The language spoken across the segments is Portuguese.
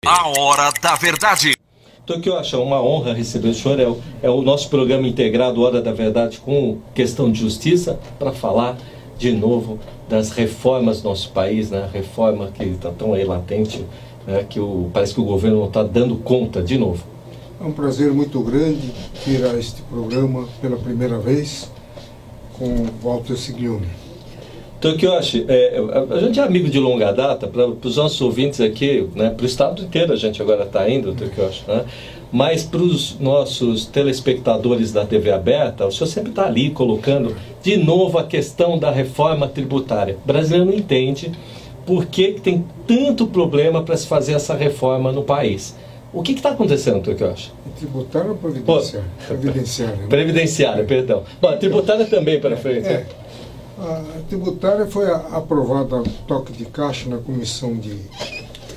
A Hora da Verdade. Então, que eu acho uma honra receber o senhor, é o nosso programa integrado Hora da Verdade com questão de justiça, para falar de novo das reformas do nosso país, né? Reforma que está tão aí latente, né? Parece que o governo não está dando conta de novo. É um prazer muito grande vir a este programa pela primeira vez com Walter Siglione. Então, o que eu acho, a gente é amigo de longa data, para os nossos ouvintes aqui, né, para o estado inteiro a gente agora está indo, o que eu acho, né? Mas para os nossos telespectadores da TV aberta, o senhor sempre está ali colocando de novo a questão da reforma tributária. O brasileiro não entende por que tem tanto problema para se fazer essa reforma no país. O que está acontecendo, o que eu acho? Tributária ou previdenciária? Previdenciária, né? Previdenciária, perdão. Bom, tributária também para frente. A tributária foi aprovada a toque de caixa na Comissão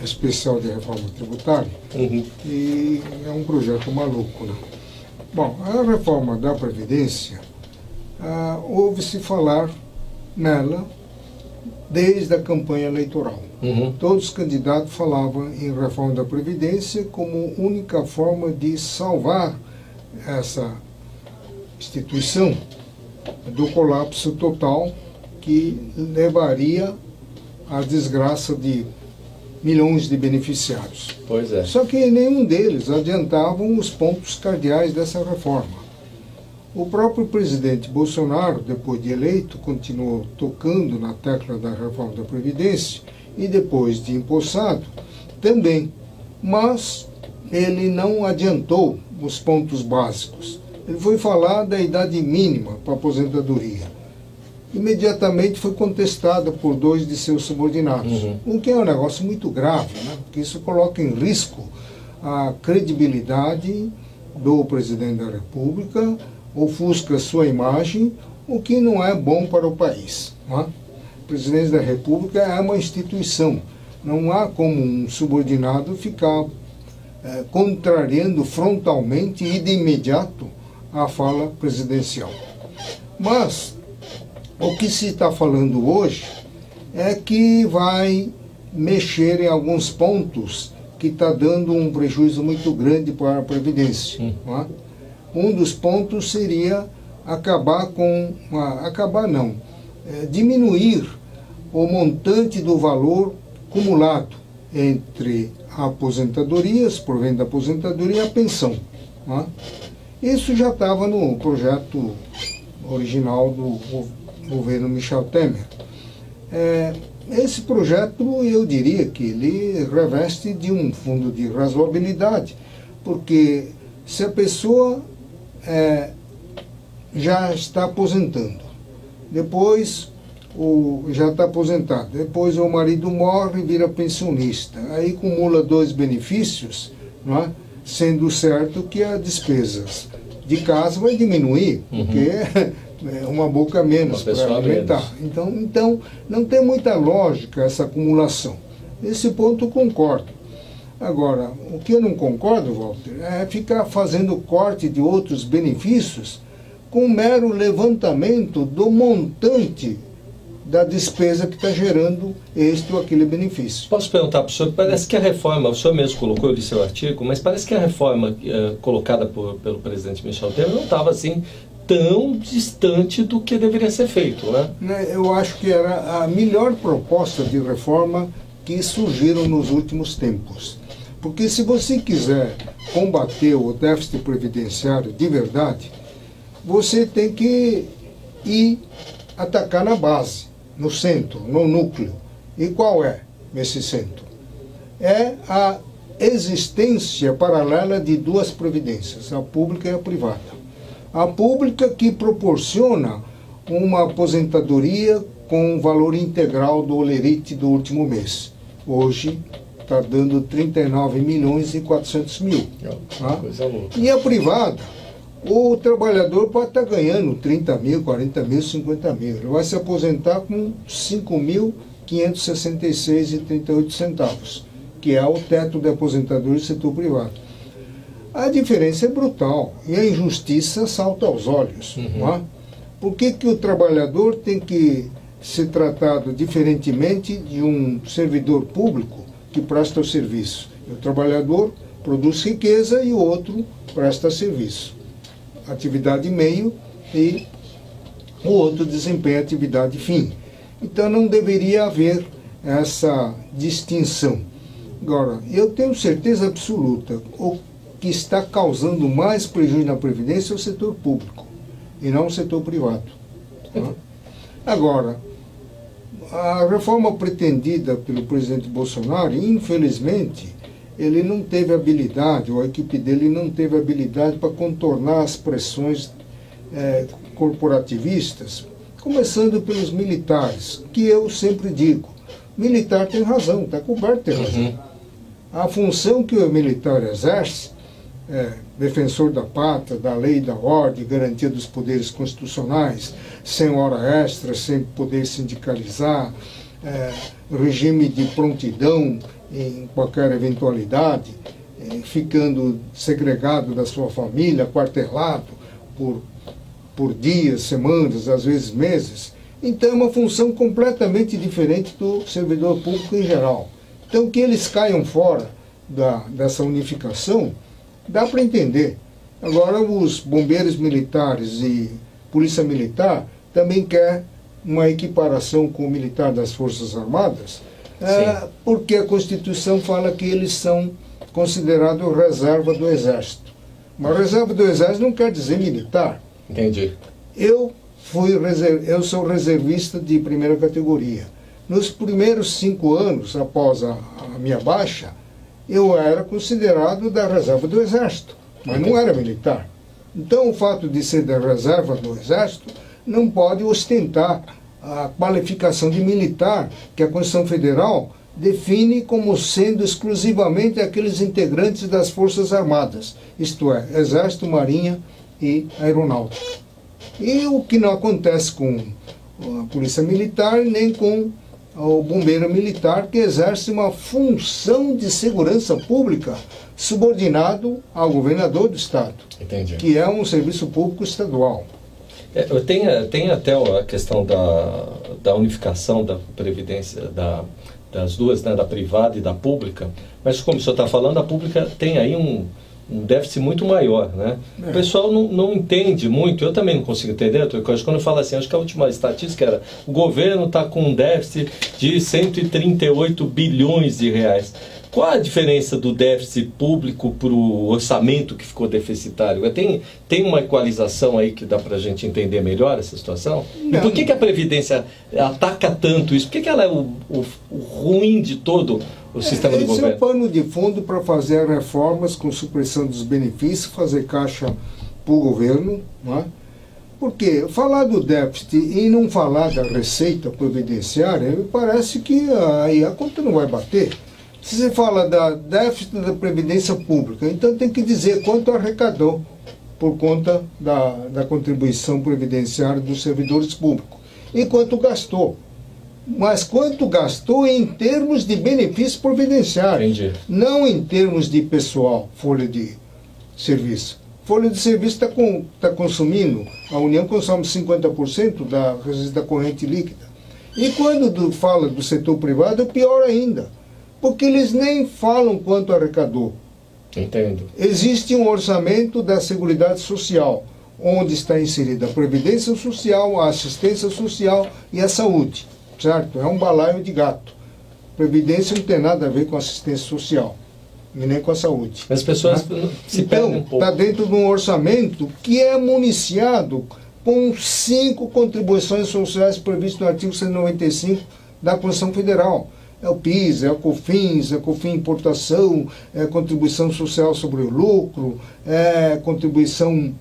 Especial de Reforma Tributária, e é um projeto maluco, né? Bom, a reforma da Previdência, ouve-se falar nela desde a campanha eleitoral. Todos os candidatos falavam em reforma da Previdência como única forma de salvar essa instituição do colapso total que levaria à desgraça de milhões de beneficiários. Pois é. Só que nenhum deles adiantavam os pontos cardeais dessa reforma. O próprio presidente Bolsonaro, depois de eleito, continuou tocando na tecla da reforma da Previdência e depois de empossado também, mas ele não adiantou os pontos básicos. Ele foi falar da idade mínima para aposentadoria. Imediatamente foi contestada por dois de seus subordinados, o que é um negócio muito grave, né? Porque isso coloca em risco a credibilidade do presidente da República, ofusca sua imagem, o que não é bom para o país, não é? O presidente da República é uma instituição, não há como um subordinado ficar contrariando frontalmente e de imediato a fala presidencial. Mas o que se está falando hoje é que vai mexer em alguns pontos que está dando um prejuízo muito grande para a Previdência. Não é? Um dos pontos seria diminuir o montante do valor acumulado entre aposentadorias, provento da aposentadoria e a pensão. Não é? Isso já estava no projeto original do governo Michel Temer. Esse projeto, eu diria que ele reveste de um fundo de razoabilidade, porque se a pessoa já está aposentando, depois já está aposentado, depois o marido morre e vira pensionista, aí acumula dois benefícios, não é? Sendo certo que as despesas de casa vai diminuir, porque é uma boca menos para alimentar. Então, não tem muita lógica essa acumulação. Esse ponto eu concordo. Agora, o que eu não concordo, Walter, é ficar fazendo corte de outros benefícios com um mero levantamento do montante da despesa que está gerando este ou aquele benefício. Posso perguntar para o senhor, parece que a reforma, o senhor mesmo colocou no seu artigo, mas parece que a reforma colocada pelo presidente Michel Temer não estava assim tão distante do que deveria ser feito, né? Eu acho que era a melhor proposta de reforma que surgiram nos últimos tempos. Porque se você quiser combater o déficit previdenciário de verdade, você tem que ir atacar na base, no centro, no núcleo. E qual é esse centro? É a existência paralela de duas previdências, a pública e a privada. A pública que proporciona uma aposentadoria com o valor integral do olerite do último mês. Hoje está dando 39.400.000. Tá? E a privada, o trabalhador pode estar ganhando 30 mil, 40 mil, 50 mil. Ele vai se aposentar com 5.566,38 centavos, que é o teto de aposentadoria do setor privado. A diferença é brutal e a injustiça salta aos olhos. Não é? Por que o trabalhador tem que ser tratado diferentemente de um servidor público que presta o serviço? O trabalhador produz riqueza e o outro presta serviço. Atividade meio e o outro desempenha atividade fim. Então não deveria haver essa distinção. Agora, eu tenho certeza absoluta, o que está causando mais prejuízo na Previdência é o setor público, e não o setor privado. Tá? Agora, a reforma pretendida pelo presidente Bolsonaro, infelizmente, ele não teve habilidade, ou a equipe dele não teve habilidade para contornar as pressões corporativistas, começando pelos militares, que eu sempre digo, militar tem razão, está coberto de razão. A função que o militar exerce, defensor da pátria, da lei, da ordem, garantia dos poderes constitucionais, sem hora extra, sem poder sindicalizar, regime de prontidão em qualquer eventualidade, ficando segregado da sua família, quartelado por dias, semanas, às vezes meses. Então é uma função completamente diferente do servidor público em geral. Então que eles caiam fora dessa unificação, dá para entender. Agora os bombeiros militares e polícia militar também quer uma equiparação com o militar das Forças Armadas, porque a Constituição fala que eles são considerados reserva do Exército. Mas reserva do Exército não quer dizer militar. Entendi. Eu sou reservista de primeira categoria. Nos primeiros 5 anos, após a minha baixa, eu era considerado da reserva do Exército, mas não era militar. Então, o fato de ser da reserva do Exército não pode ostentar a qualificação de militar que a Constituição Federal define como sendo exclusivamente aqueles integrantes das Forças Armadas, isto é, Exército, Marinha e Aeronáutica. E o que não acontece com a Polícia Militar nem com o Bombeiro Militar, que exerce uma função de segurança pública subordinado ao governador do Estado. Entendi. Que é um serviço público estadual. Tem até a questão da unificação da Previdência, das duas, né, da privada e da pública, mas como o senhor está falando, a pública tem aí um déficit muito maior, né? O pessoal não entende muito, eu também não consigo entender, quando eu falo assim, acho que a última estatística era, o governo está com um déficit de 138 bilhões de reais. Qual a diferença do déficit público para o orçamento que ficou deficitário? Tem uma equalização aí que dá para a gente entender melhor essa situação? Não. E por que a Previdência ataca tanto isso? Por que ela é o ruim de todo o sistema do governo? Esse é o pano de fundo para fazer reformas com supressão dos benefícios, fazer caixa para o governo, não é? Porque falar do déficit e não falar da receita previdenciária, me parece que aí a conta não vai bater. Se você fala da déficit da Previdência Pública, então tem que dizer quanto arrecadou por conta da contribuição previdenciária dos servidores públicos e quanto gastou. Mas quanto gastou em termos de benefício previdenciário, entendi, não em termos de pessoal, folha de serviço. Folha de serviço está consumindo, a União consome 50% da corrente líquida. E quando fala do setor privado, é pior ainda, porque eles nem falam quanto arrecadou. Entendo. Existe um orçamento da Seguridade Social, onde está inserida a Previdência Social, a Assistência Social e a Saúde. Certo? É um balaio de gato. Previdência não tem nada a ver com assistência social, e nem com a saúde. As pessoas se perdem um pouco. Está dentro de um orçamento que é municiado com 5 contribuições sociais previstas no artigo 195 da Constituição Federal. É o PIS, é o COFINS, é COFINS Importação, é contribuição social sobre o lucro, é contribuição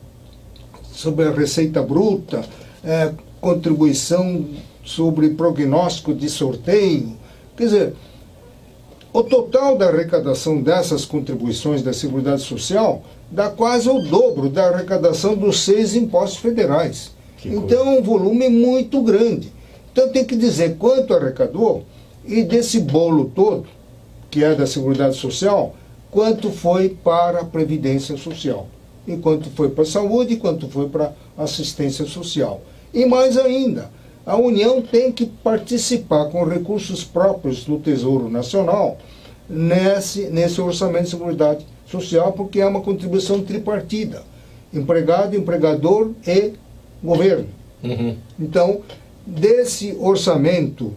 sobre a receita bruta, é contribuição sobre prognóstico de sorteio. Quer dizer, o total da arrecadação dessas contribuições da Seguridade Social dá quase o dobro da arrecadação dos 6 impostos federais. Então é um volume muito grande. Então tem que dizer quanto arrecadou e desse bolo todo, que é da Seguridade Social, quanto foi para a Previdência Social, e quanto foi para a saúde, e quanto foi para a assistência social. E mais ainda, a União tem que participar com recursos próprios do Tesouro Nacional nesse orçamento de seguridade social, porque é uma contribuição tripartida, empregado, empregador e governo. Uhum. Então, desse orçamento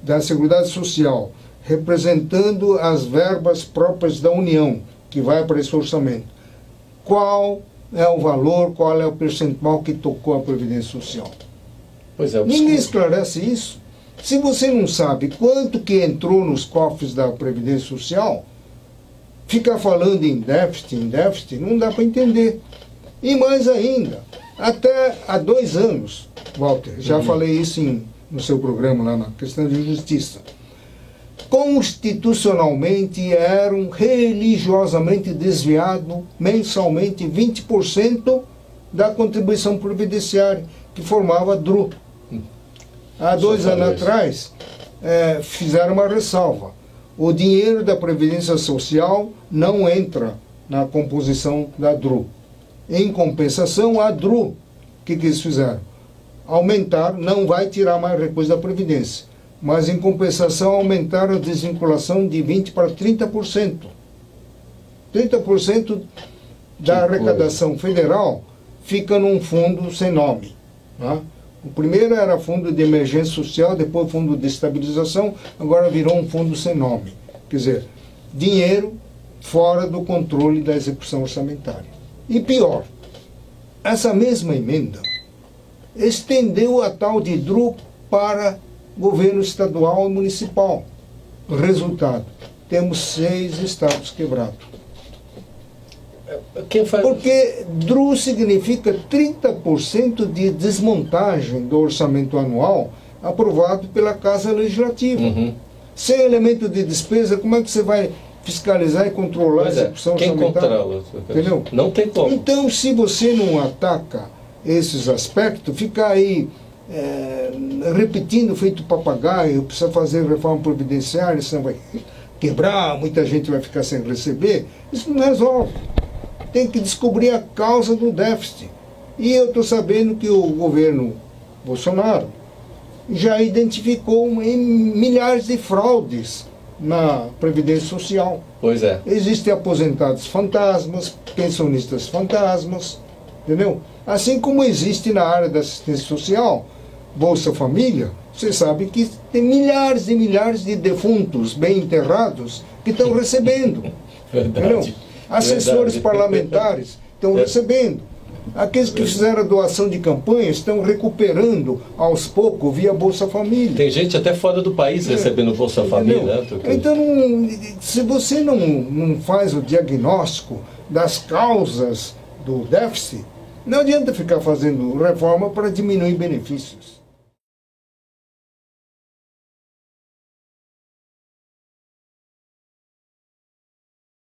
da Seguridade Social, representando as verbas próprias da União, que vai para esse orçamento, qual é o valor, qual é o percentual que tocou a Previdência Social? Pois é, Ninguém esclarece isso. Se você não sabe quanto que entrou nos cofres da Previdência Social, ficar falando em déficit, não dá para entender. E mais ainda, até há 2 anos, Walter, já falei isso no seu programa lá na questão de justiça, constitucionalmente eram religiosamente desviados mensalmente 20% da contribuição previdenciária que formava a DRU. Há 2 anos atrás, fizeram uma ressalva. O dinheiro da Previdência Social não entra na composição da DRU. Em compensação, a DRU, o que eles fizeram? Aumentar, não vai tirar mais recursos da Previdência, mas em compensação aumentaram a desvinculação de 20% para 30%. 30% da arrecadação federal fica num fundo sem nome. Tá? O primeiro era fundo de emergência social, depois fundo de estabilização, agora virou um fundo sem nome. Quer dizer, dinheiro fora do controle da execução orçamentária. E pior, essa mesma emenda estendeu a tal de DRU para governo estadual e municipal. Resultado, temos 6 estados quebrados. Porque DRU significa 30% de desmontagem do orçamento anual aprovado pela Casa Legislativa. Uhum. Sem elemento de despesa, como é que você vai fiscalizar e controlar a execução orçamentária? Quem controla? Entendeu? Não tem como. Então, se você não ataca esses aspectos, fica aí repetindo, feito papagaio, precisa fazer reforma previdenciária, senão vai quebrar, muita gente vai ficar sem receber, isso não resolve. Tem que descobrir a causa do déficit. E eu estou sabendo que o governo Bolsonaro já identificou milhares de fraudes na Previdência Social. Pois é. Existem aposentados fantasmas, pensionistas fantasmas, entendeu? Assim como existe na área da assistência social, Bolsa Família, você sabe que tem milhares e milhares de defuntos bem enterrados que estão recebendo. Entendeu? Assessores parlamentares estão recebendo. Aqueles que fizeram a doação de campanha estão recuperando aos poucos via Bolsa Família. Tem gente até fora do país recebendo Bolsa Família, né? Então, se você não faz o diagnóstico das causas do déficit, não adianta ficar fazendo reforma para diminuir benefícios.